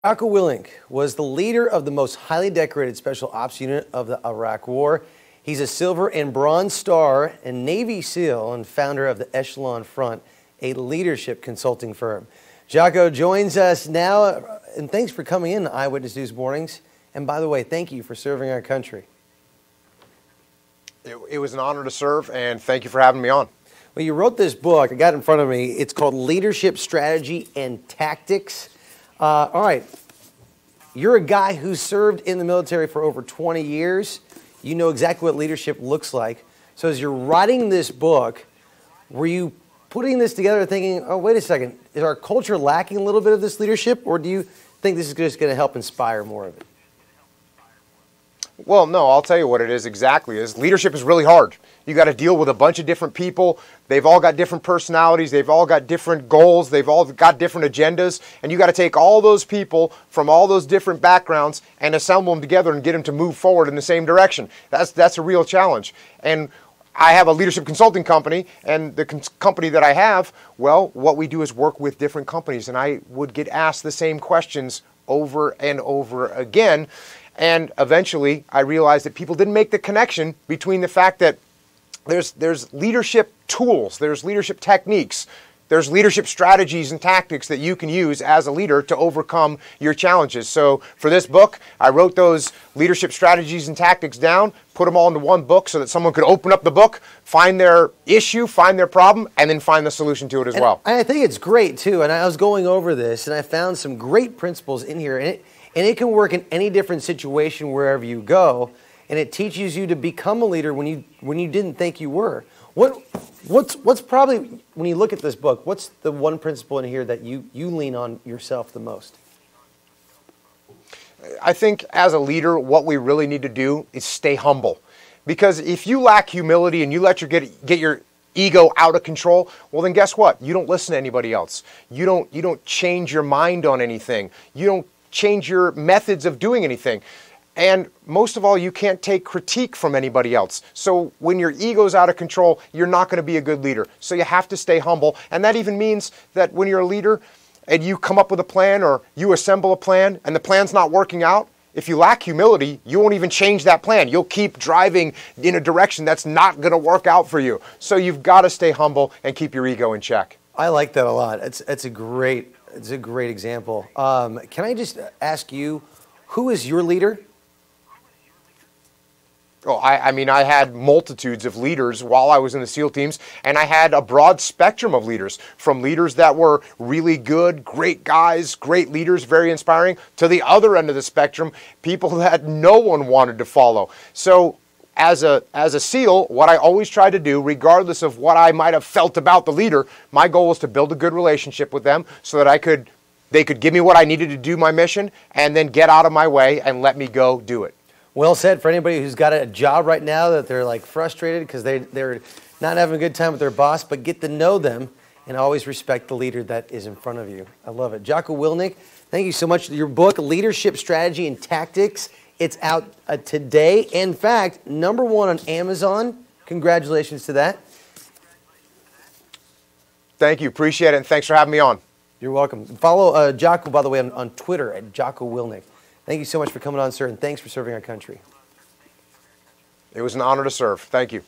Jocko Willink was the leader of the most highly decorated Special Ops unit of the Iraq War. He's a Silver and Bronze Star and Navy SEAL and founder of the Echelon Front, a leadership consulting firm. Jocko joins us now, and thanks for coming in to Eyewitness News Mornings. And by the way, thank you for serving our country. It was an honor to serve, and thank you for having me on. Well, you wrote this book. I got it in front of me. It's called Leadership Strategy and Tactics. All right, you're a guy who served in the military for over 20 years. You know exactly what leadership looks like. So as you're writing this book, were you putting this together thinking, oh, wait a second, is our culture lacking a little bit of this leadership, or do you think this is just going to help inspire more of it? Well, no, I'll tell you what it is exactly. Leadership is really hard. You got to deal with a bunch of different people. They've all got different personalities. They've all got different goals. They've all got different agendas. And you got to take all those people from all those different backgrounds and assemble them together and get them to move forward in the same direction. That's a real challenge. And I have a leadership consulting company, and the company that I have, well, what we do is work with different companies. And I would get asked the same questions over and over again. And eventually, I realized that people didn't make the connection between the fact that there's leadership tools, there's leadership techniques, there's leadership strategies and tactics that you can use as a leader to overcome your challenges. So for this book, I wrote those leadership strategies and tactics down, put them all into one book so that someone could open up the book, find their issue, find their problem, and then find the solution to it as well. I think it's great, too. And I was going over this, and I found some great principles in here. And it can work in any different situation wherever you go, and it teaches you to become a leader when you didn't think you were. What's probably, when you look at this book, what's the one principle in here that you lean on yourself the most? I think as a leader, what we really need to do is stay humble. Because if you lack humility and you let get your ego out of control, well then guess what? You don't listen to anybody else. You don't change your mind on anything. You don't change your methods of doing anything. And most of all, you can't take critique from anybody else. So when your ego's out of control, you're not going to be a good leader. So you have to stay humble. And that even means that when you're a leader and you come up with a plan or you assemble a plan and the plan's not working out, if you lack humility, you won't even change that plan. You'll keep driving in a direction that's not going to work out for you. So you've got to stay humble and keep your ego in check. I like that a lot. It's a great example. Can I just ask you, who is your leader? Oh, I mean, I had multitudes of leaders while I was in the SEAL teams, and I had a broad spectrum of leaders, from leaders that were really good, great guys, great leaders, very inspiring, to the other end of the spectrum, people that no one wanted to follow. So as a SEAL, what I always tried to do, regardless of what I might have felt about the leader, my goal was to build a good relationship with them so that they could give me what I needed to do my mission and then get out of my way and let me go do it. Well said. For anybody who's got a job right now that they're like frustrated because they're not having a good time with their boss, but get to know them and always respect the leader that is in front of you. I love it. Jocko Willink, thank you so much. Your book, Leadership Strategy and Tactics, it's out today. In fact, #1 on Amazon. Congratulations to that. Thank you. Appreciate it, and thanks for having me on. You're welcome. Follow Jocko, by the way, on Twitter at Jocko Willink. Thank you so much for coming on, sir, and thanks for serving our country. It was an honor to serve. Thank you.